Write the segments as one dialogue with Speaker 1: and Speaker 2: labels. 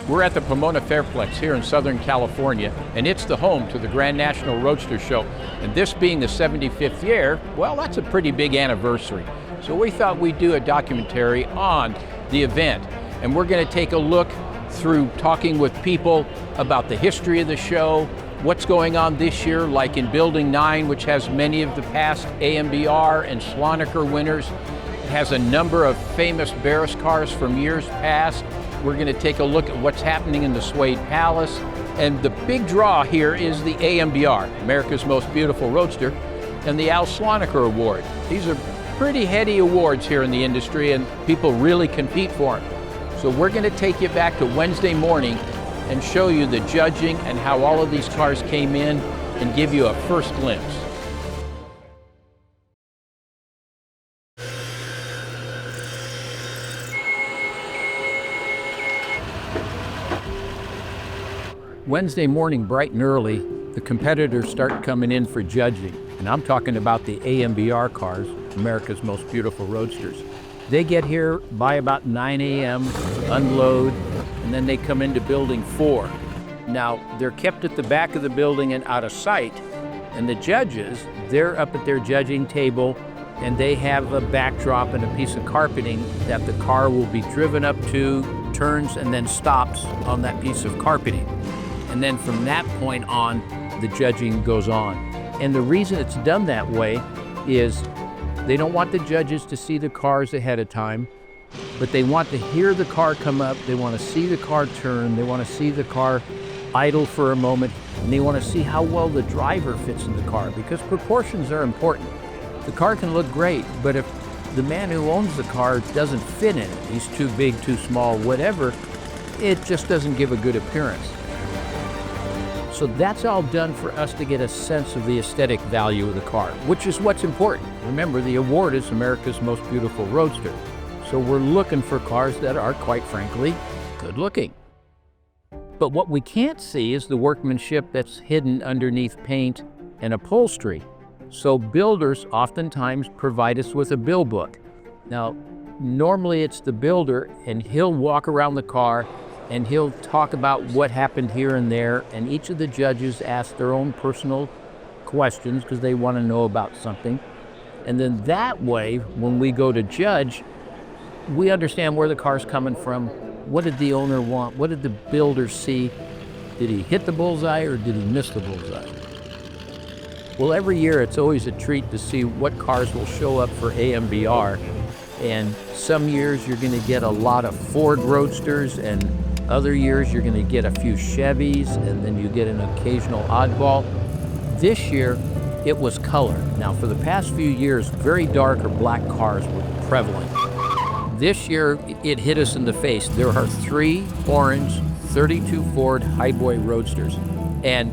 Speaker 1: We're at the Pomona Fairplex here in Southern California, and it's the home to the Grand National Roadster Show. And this being the 75th year, well, that's a pretty big anniversary. So we thought we'd do a documentary on the event. And we're going to take a look through talking with people about the history of the show, what's going on this year, like in Building 9, which has many of the past AMBR and Slonaker winners. It has a number of famous Barris cars from years past. We're going to take a look at what's happening in the Suede Palace. And the big draw here is the AMBR, America's Most Beautiful Roadster, and the Al Slonaker Award. These are pretty heady awards here in the industry, and people really compete for them. So we're going to take you back to Wednesday morning and show you the judging and how all of these cars came in and give you a first glimpse. Wednesday morning, bright and early, the competitors start coming in for judging. And I'm talking about the AMBR cars, America's Most Beautiful Roadsters. They get here by about 9 a.m., unload, and then they come into Building 4. Now, they're kept at the back of the building and out of sight. And the judges, they're up at their judging table, and they have a backdrop and a piece of carpeting that the car will be driven up to, turns, and then stops on that piece of carpeting. And then from that point on, the judging goes on. And the reason it's done that way is they don't want the judges to see the cars ahead of time, but they want to hear the car come up, they want to see the car turn, they want to see the car idle for a moment, and they want to see how well the driver fits in the car, because proportions are important. The car can look great, but if the man who owns the car doesn't fit in it, he's too big, too small, whatever, it just doesn't give a good appearance. So that's all done for us to get a sense of the aesthetic value of the car, which is what's important. Remember, the award is America's Most Beautiful Roadster. So we're looking for cars that are, quite frankly, good looking. But what we can't see is the workmanship that's hidden underneath paint and upholstery. So builders oftentimes provide us with a bill book. Now, normally it's the builder, and he'll walk around the car and he'll talk about what happened here and there, and each of the judges ask their own personal questions because they want to know about something. And then that way, when we go to judge, we understand where the car's coming from. What did the owner want? What did the builder see? Did he hit the bullseye or did he miss the bullseye? Well, every year it's always a treat to see what cars will show up for AMBR. And some years you're going to get a lot of Ford Roadsters, and other years you're going to get a few Chevys, and then you get an occasional oddball. This year it was color. Now, for the past few years, very dark or black cars were prevalent. This year it hit us in the face. There are 3 orange 32 Ford Highboy Roadsters, and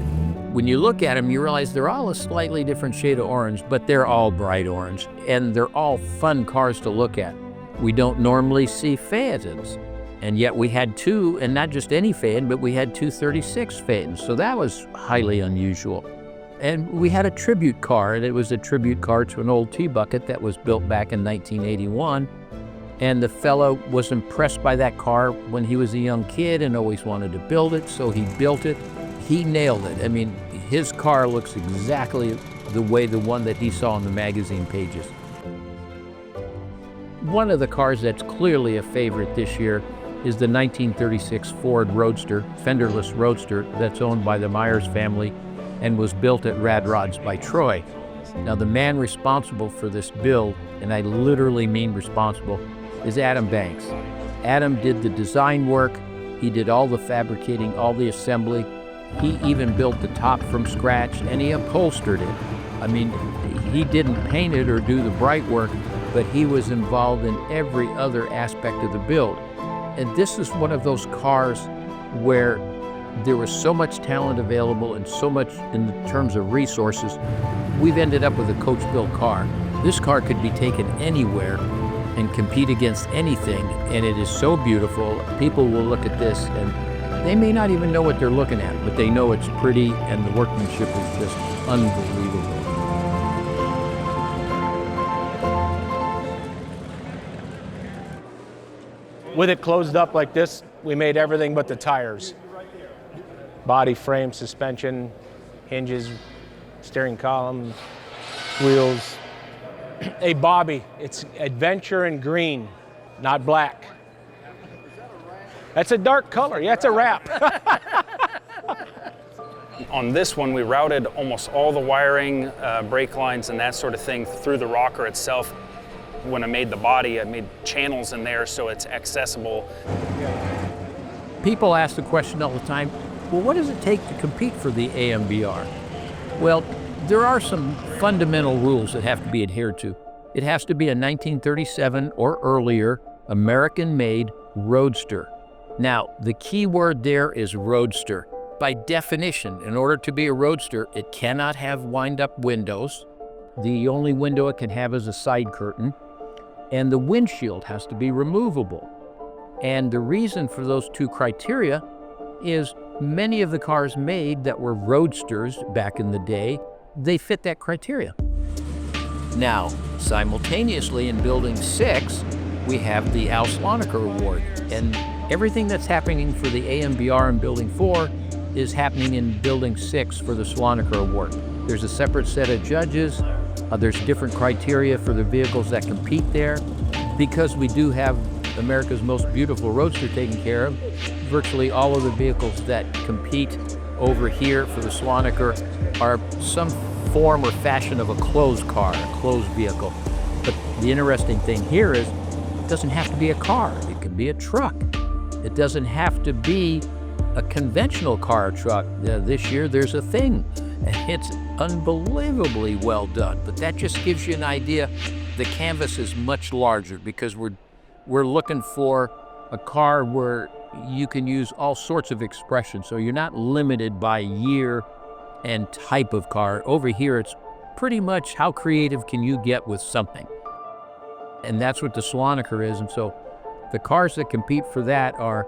Speaker 1: when you look at them, you realize they're all a slightly different shade of orange, but they're all bright orange, and they're all fun cars to look at. We don't normally see Phaetons, and yet we had 2, and not just any Phaeton, but we had 2 36 Phaetons, so that was highly unusual. And we had a tribute car, and it was a tribute car to an old T-Bucket that was built back in 1981, and the fellow was impressed by that car when he was a young kid and always wanted to build it, so he built it. He nailed it. I mean, his car looks exactly the way the one that he saw on the magazine pages. One of the cars that's clearly a favorite this year is the 1936 Ford Roadster, fenderless Roadster, that's owned by the Myers family and was built at Rad Rides by Troy. Now, the man responsible for this build, and I literally mean responsible, is Adam Banks. Adam did the design work, he did all the fabricating, all the assembly. He even built the top from scratch, and he upholstered it. I mean, he didn't paint it or do the bright work, but he was involved in every other aspect of the build. And this is one of those cars where there was so much talent available and so much in terms of resources. We've ended up with a coach-built car. This car could be taken anywhere and compete against anything, and it is so beautiful. People will look at this and they may not even know what they're looking at, but they know it's pretty, and the workmanship is just unbelievable.
Speaker 2: With it closed up like this, we made everything but the tires. Body, frame, suspension, hinges, steering column, wheels. A Bobby, it's Aventurine Green, not black. That's a dark color, yeah, it's a wrap.
Speaker 3: On this one, we routed almost all the wiring, brake lines, and that sort of thing through the rocker itself. When I made the body, I made channels in there so it's accessible.
Speaker 1: People ask the question all the time, well, what does it take to compete for the AMBR? Well, there are some fundamental rules that have to be adhered to. It has to be a 1937 or earlier American-made Roadster. Now, the key word there is Roadster. By definition, in order to be a Roadster, it cannot have wind-up windows. The only window it can have is a side curtain. And the windshield has to be removable. And the reason for those two criteria is many of the cars made that were Roadsters back in the day, they fit that criteria. Now, simultaneously in Building 6, we have the Slonaker Award. And everything that's happening for the AMBR in Building 4 is happening in Building 6 for the Slonaker Award. There's a separate set of judges. There's different criteria for the vehicles that compete there. Because we do have America's most beautiful Roadster taken care of, virtually all of the vehicles that compete over here for the Slonaker are some form or fashion of a closed car, a closed vehicle. But the interesting thing here is it doesn't have to be a car. It can be a truck. It doesn't have to be a conventional car or truck. This year there's a thing. It's unbelievably well done, but that just gives you an idea. The canvas is much larger because we're looking for a car where you can use all sorts of expressions, so you're not limited by year and type of car. Over here, it's pretty much how creative can you get with something. And that's what the Slonaker is, and so the cars that compete for that are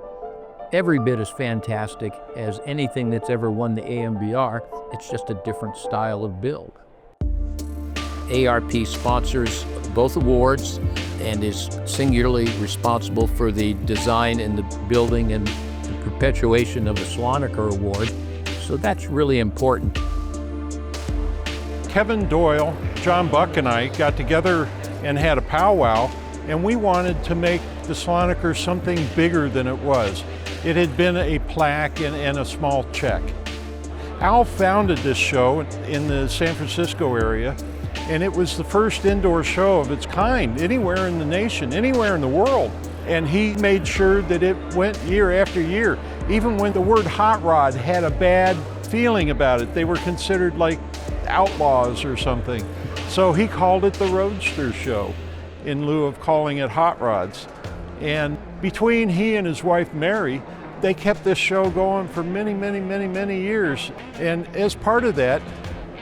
Speaker 1: every bit as fantastic as anything that's ever won the AMBR. It's just a different style of build. ARP sponsors both awards and is singularly responsible for the design and the building and the perpetuation of the Slonaker Award. So that's really important.
Speaker 4: Kevin Doyle, John Buck, and I got together and had a powwow, and we wanted to make the Slonaker something bigger than it was. It had been a plaque and a small check. Al founded this show in the San Francisco area, and it was the first indoor show of its kind anywhere in the nation, anywhere in the world. And he made sure that it went year after year. Even when the word hot rod had a bad feeling about it, they were considered like outlaws or something. So he called it the Roadster Show in lieu of calling it hot rods. And between he and his wife Mary, they kept this show going for many, many, many, many years. And as part of that,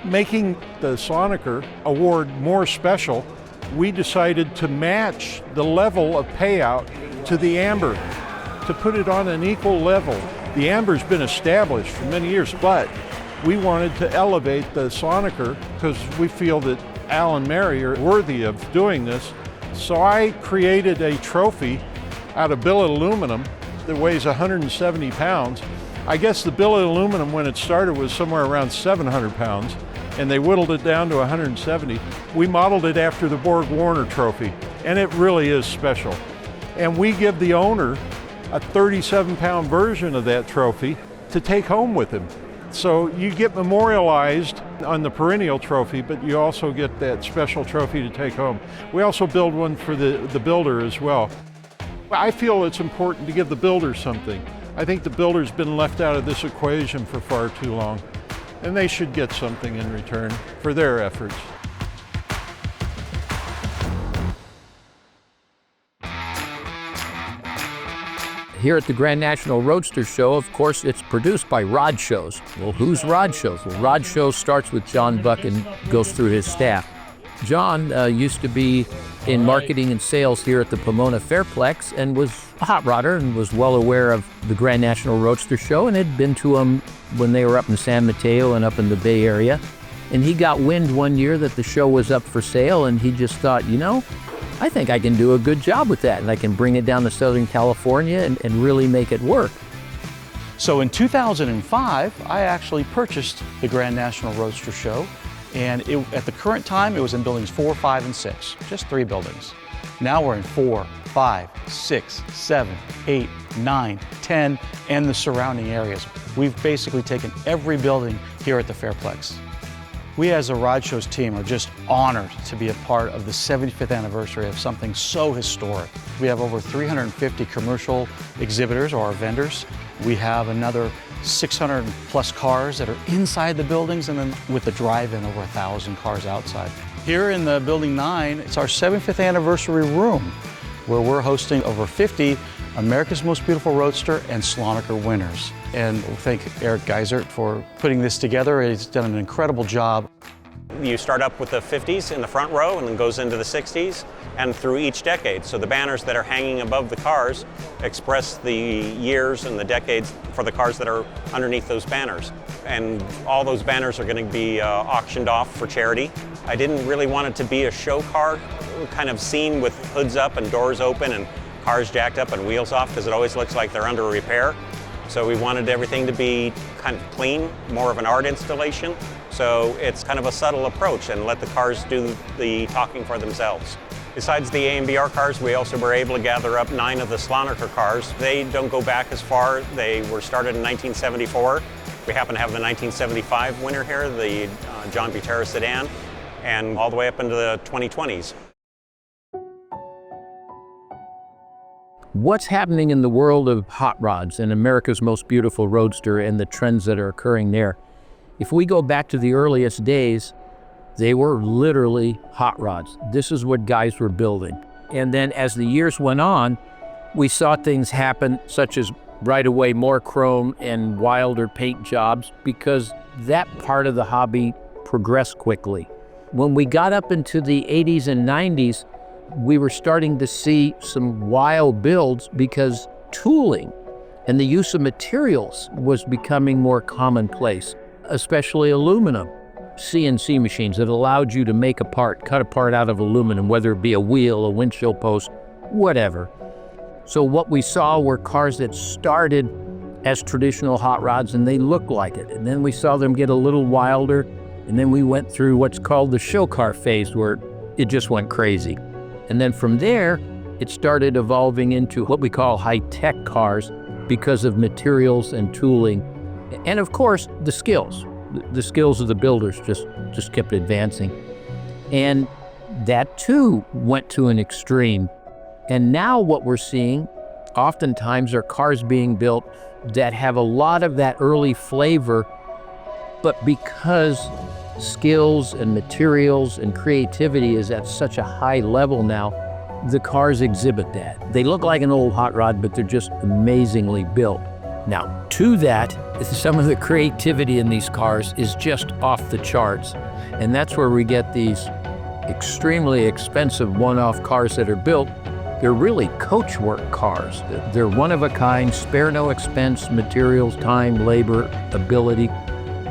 Speaker 4: making the Slonaker Award more special, we decided to match the level of payout to the AMBR, to put it on an equal level. The AMBR's been established for many years, but we wanted to elevate the Slonaker because we feel that Al and Mary are worthy of doing this. So I created a trophy out of billet aluminum that weighs 170 pounds. I guess the billet aluminum when it started was somewhere around 700 pounds, and they whittled it down to 170. We modeled it after the Borg Warner trophy, and it really is special. And we give the owner a 37-pound version of that trophy to take home with him. So you get memorialized on the perennial trophy, but you also get that special trophy to take home. We also build one for the builder as well. I feel it's important to give the builder something. I think the builder's been left out of this equation for far too long, and they should get something in return for their efforts.
Speaker 1: Here at the Grand National Roadster Show, of course, it's produced by Rod Shows. Well, who's Rod Shows? Well, Rod Shows starts with John Buck and goes through his staff. John used to be in marketing and sales here at the Pomona Fairplex and was a hot rodder and was well aware of the Grand National Roadster Show and had been to them when they were up in San Mateo and up in the Bay Area. And he got wind one year that the show was up for sale, and he just thought, you know, I think I can do a good job with that, and I can bring it down to Southern California and really make it work.
Speaker 5: So in 2005, I actually purchased the Grand National Roadster Show, and at the current time, it was in buildings 4, 5, and 6, just 3 buildings. Now we're in 4, 5, 6, 7, 8, 9, 10, and the surrounding areas. We've basically taken every building here at the Fairplex. We as a Ride Shows team are just honored to be a part of the 75th anniversary of something so historic. We have over 350 commercial exhibitors or vendors. We have another 600 plus cars that are inside the buildings, and then with the drive-in, over 1,000 cars outside. Here in the Building 9, it's our 75th anniversary room, where we're hosting over 50 America's Most Beautiful Roadster and Slonaker winners. And thank Eric Geisert for putting this together. He's done an incredible job.
Speaker 6: You start up with the 50s in the front row and then goes into the 60s and through each decade. So the banners that are hanging above the cars express the years and the decades for the cars that are underneath those banners. And all those banners are going to be auctioned off for charity. I didn't really want it to be a show car kind of scene with hoods up and doors open and cars jacked up and wheels off, because it always looks like they're under repair. So we wanted everything to be kind of clean, more of an art installation. So it's kind of a subtle approach and let the cars do the talking for themselves. Besides the AMBR cars, we also were able to gather up 9 of the Slonaker cars. They don't go back as far. They were started in 1974. We happen to have the 1975 winner here, the John Butera sedan, and all the way up into the 2020s.
Speaker 1: What's happening in the world of hot rods and America's Most Beautiful Roadster and the trends that are occurring there? If we go back to the earliest days, they were literally hot rods. This is what guys were building. And then as the years went on, we saw things happen such as right away more chrome and wilder paint jobs, because that part of the hobby progressed quickly. When we got up into the 80s and 90s, we were starting to see some wild builds because tooling and the use of materials was becoming more commonplace, especially aluminum. CNC machines that allowed you to make a part, cut a part out of aluminum, whether it be a wheel, a windshield post, whatever. So what we saw were cars that started as traditional hot rods and they looked like it. And then we saw them get a little wilder, and then we went through what's called the show car phase, where it just went crazy. And then from there, it started evolving into what we call high-tech cars because of materials and tooling. And of course, the skills. The skills of the builders just kept advancing. And that too went to an extreme. And now what we're seeing oftentimes are cars being built that have a lot of that early flavor, but because skills and materials and creativity is at such a high level now, the cars exhibit that. They look like an old hot rod, but they're just amazingly built. Now, to that, some of the creativity in these cars is just off the charts. And that's where we get these extremely expensive one-off cars that are built. They're really coachwork cars. They're one of a kind, spare no expense, materials, time, labor, ability.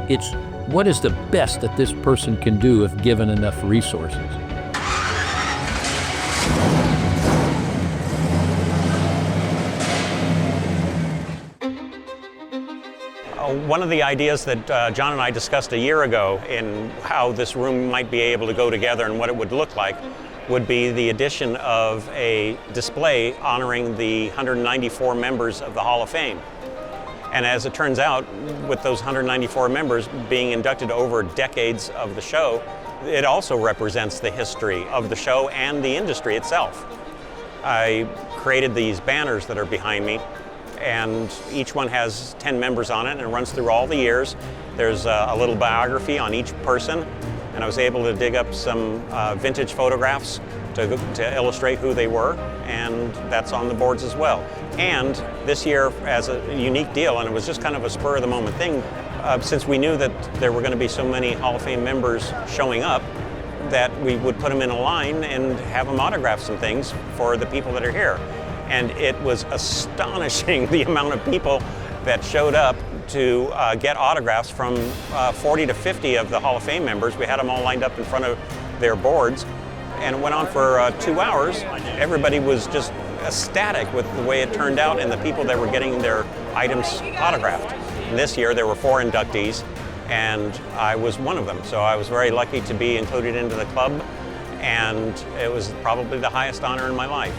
Speaker 1: It's what is the best that this person can do if given enough resources.
Speaker 6: One of the ideas that John and I discussed a year ago in how this room might be able to go together and what it would look like would be the addition of a display honoring the 194 members of the Hall of Fame. And as it turns out, with those 194 members being inducted over decades of the show, it also represents the history of the show and the industry itself. I created these banners that are behind me, and each one has 10 members on it, and it runs through all the years. There's a little biography on each person, and I was able to dig up some vintage photographs to illustrate who they were, and that's on the boards as well. And this year, as a unique deal, and it was just kind of a spur-of-the-moment thing, since we knew that there were going to be so many Hall of Fame members showing up, that we would put them in a line and have them autograph some things for the people that are here. And it was astonishing the amount of people that showed up to get autographs from 40 to 50 of the Hall of Fame members. We had them all lined up in front of their boards. and it went on for 2 hours. Everybody was just ecstatic with the way it turned out and the people that were getting their items autographed. And this year there were 4 inductees, and I was one of them. So I was very lucky to be included into the club, and it was probably the highest honor in my life.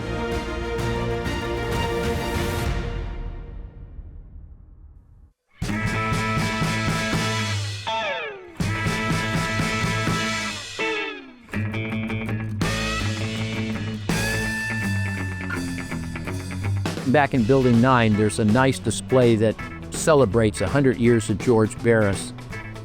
Speaker 1: Back in Building 9, there's a nice display that celebrates 100 years of George Barris.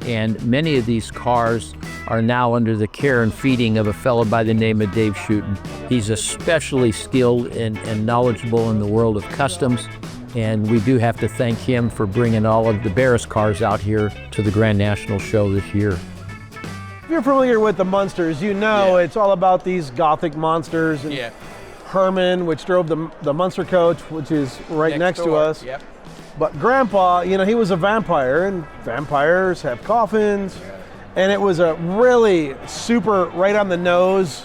Speaker 1: And many of these cars are now under the care and feeding of a fellow by the name of Dave Schutten. He's especially skilled and knowledgeable in the world of customs. And we do have to thank him for bringing all of the Barris cars out here to the Grand National Show this year.
Speaker 7: If you're familiar with the Munsters, you know it's all about these Gothic monsters. And Herman, which drove the Munster coach, which is right next to us.
Speaker 1: Yep.
Speaker 7: But Grandpa, you know, he was a vampire, and vampires have coffins. And it was a really super right on the nose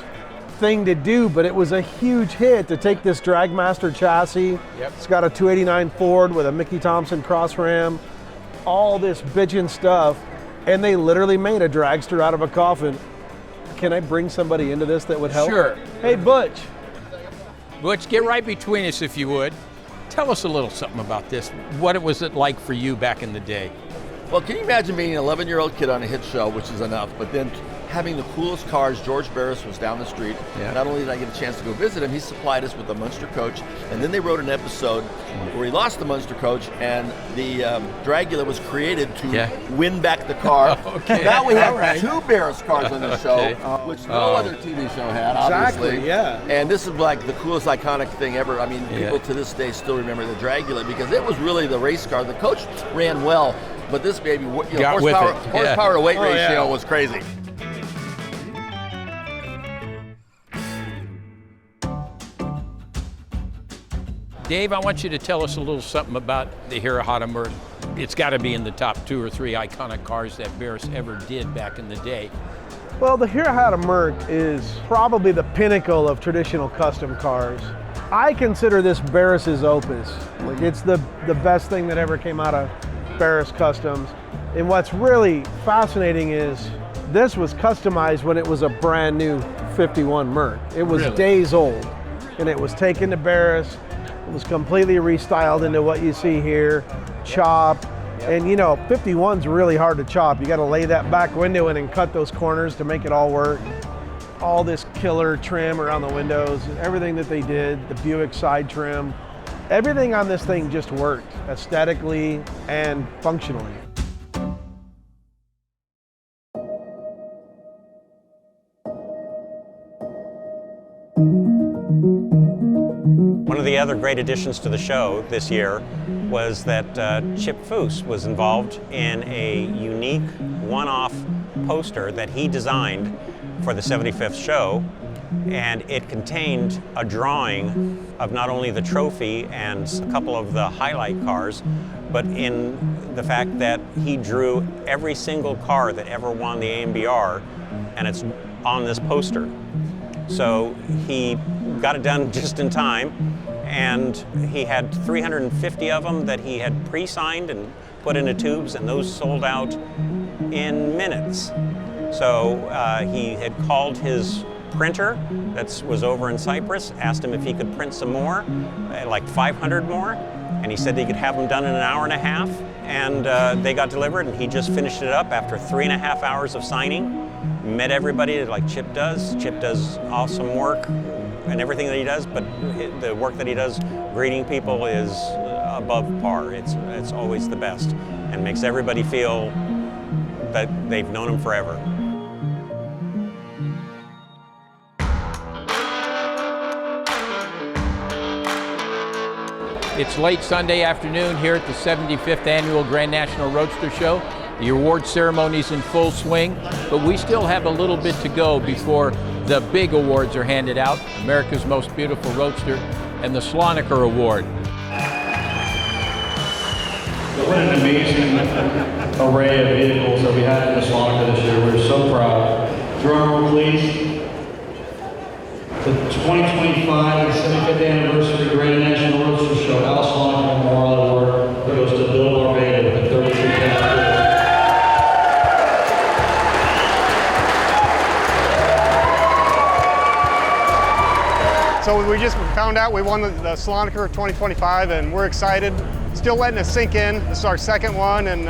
Speaker 7: thing to do, but it was a huge hit to take this Dragmaster chassis.
Speaker 1: Yep.
Speaker 7: It's got a 289 Ford with a Mickey Thompson cross ram, all this bitchin' stuff, and they literally made a dragster out of a coffin. Can I bring somebody into this that would help?
Speaker 1: Sure.
Speaker 7: Hey, Butch.
Speaker 1: Butch, get right between us if you would. Tell us a little something about this. What was it like for you back in the day?
Speaker 8: Well, can you imagine being an 11-year-old kid on a hit show, which is enough, but then having the coolest cars? George Barris was down the street.
Speaker 1: Yeah.
Speaker 8: Not only did I get a chance to go visit him, he supplied us with the Munster coach, and then they wrote an episode where he lost the Munster coach, and the Dragula was created to win back the car.
Speaker 1: Okay.
Speaker 8: Now we have 2 Barris cars on the show, which no other TV show had, obviously.
Speaker 7: Exactly, yeah.
Speaker 8: And this is like the coolest iconic thing ever. I mean, people to this day still remember the Dragula because it was really the race car. The coach ran well, but this baby, horsepower to weight ratio was crazy.
Speaker 1: Dave, I want you to tell us a little something about the Hirahata Merc. It's got to be in the top 2 or 3 iconic cars that Barris ever did back in the day.
Speaker 7: Well, the Hirahata Merc is probably the pinnacle of traditional custom cars. I consider this Barris's opus. Like, it's the best thing that ever came out of Barris Customs. And what's really fascinating is this was customized when it was a brand new 51 Merc. It was days old, and it was taken to Barris. It was completely restyled into what you see here, chopped. And you know, 51's really hard to chop. You got to lay that back window in and cut those corners to make it all work. All this killer trim around the windows, everything that they did, the Buick side trim, everything on this thing just worked aesthetically and functionally.
Speaker 6: One of the other great additions to the show this year was that Chip Foose was involved in a unique one-off poster that he designed for the 75th show, and it contained a drawing of not only the trophy and a couple of the highlight cars, but in the fact that he drew every single car that ever won the AMBR, and it's on this poster. So he got it done just in time, and he had 350 of them that he had pre-signed and put into tubes, and those sold out in minutes. So he had called his printer that was over in Cyprus, asked him if he could print some more, like 500 more, and he said he could have them done in an hour and a half, and they got delivered, and he just finished it up after 3.5 hours of signing. Met everybody like Chip does. Chip does awesome work and everything that he does, but the work that he does greeting people is above par. It's always the best and makes everybody feel that they've known him forever.
Speaker 1: It's late Sunday afternoon here at the 75th Annual Grand National Roadster Show. The award ceremony's in full swing, but we still have a little bit to go before the big awards are handed out, America's Most Beautiful Roadster and the Slonaker Award.
Speaker 9: What an amazing array of vehicles that we had in the Slonaker this year. We're so proud. Drum roll, please. 2025 and 75th anniversary Grand National Roadster Show Slonaker Memorial Award goes to Bill with the 33 category.
Speaker 10: So we just found out we won the Slonaker 2025 and we're excited. Still letting it sink in. This is our second one and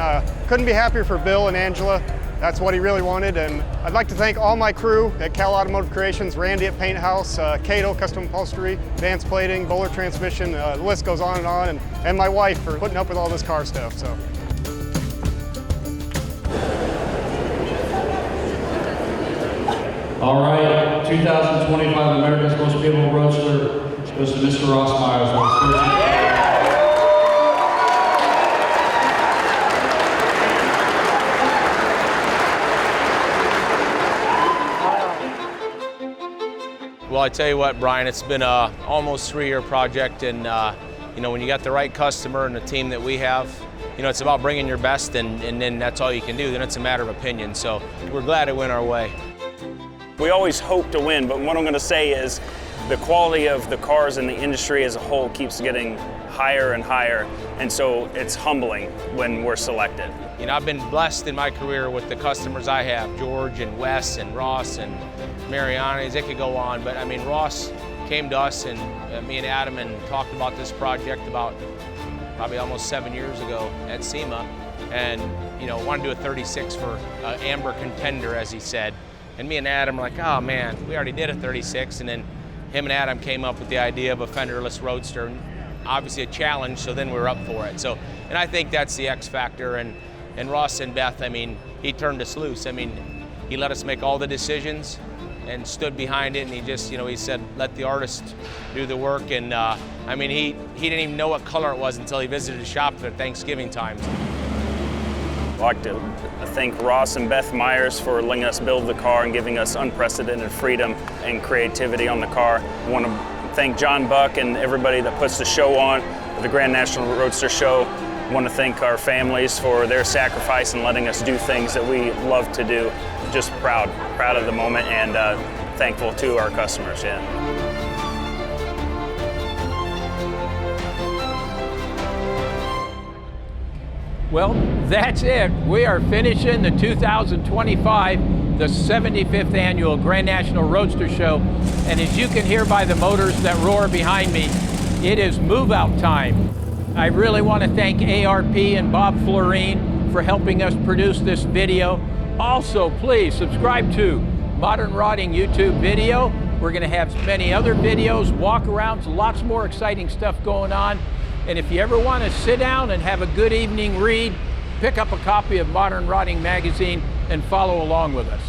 Speaker 10: couldn't be happier for Bill and Angela. That's what he really wanted. And I'd like to thank all my crew at Cal Automotive Creations, Randy at Paint House, Cato Custom Upholstery, Vance Plating, Bowler Transmission, the list goes on, and my wife for putting up with all this car stuff. So.
Speaker 9: All right, 2025 America's Most Beautiful Roadster goes to Mr. Ross Myers.
Speaker 2: Well, I tell you what, Brian, it's been a almost 3-year project, and you know, when you got the right customer and the team that we have, you know, it's about bringing your best, and then that's all you can do. Then it's a matter of opinion. So we're glad it went our way.
Speaker 3: We always hope to win, but what I'm going to say is the quality of the cars in the industry as a whole keeps getting higher and higher, and so it's humbling when we're selected.
Speaker 2: You know, I've been blessed in my career with the customers I have, George and Wes and Ross and Mariani's, it could go on, but I mean, Ross came to us and me and Adam and talked about this project about probably almost 7 years ago at SEMA, and you know, wanted to do a 36 for Amber contender, as he said. And me and Adam were like, oh man, we already did a 36, and then him and Adam came up with the idea of a fenderless Roadster, and obviously a challenge, so then we were up for it. So, and I think that's the X factor, and Ross and Beth, I mean, he turned us loose. I mean, he let us make all the decisions and stood behind it, and he just, you know, he said, let the artist do the work, and I mean, he didn't even know what color it was until he visited the shop at Thanksgiving time.
Speaker 3: I'd like to thank Ross and Beth Myers for letting us build the car and giving us unprecedented freedom and creativity on the car. I want to thank John Buck and everybody that puts the show on, the Grand National Roadster Show. I want to thank our families for their sacrifice and letting us do things that we love to do. Just proud of the moment, and thankful to our customers, yeah.
Speaker 1: Well, that's it. We are finishing the 2025, the 75th annual Grand National Roadster Show. And as you can hear by the motors that roar behind me, it is move out time. I really want to thank ARP and Bob Florine for helping us produce this video. Also, please subscribe to Modern Rodding YouTube video. We're going to have many other videos, walk-arounds, lots more exciting stuff going on. And if you ever want to sit down and have a good evening read, pick up a copy of Modern Rodding magazine and follow along with us.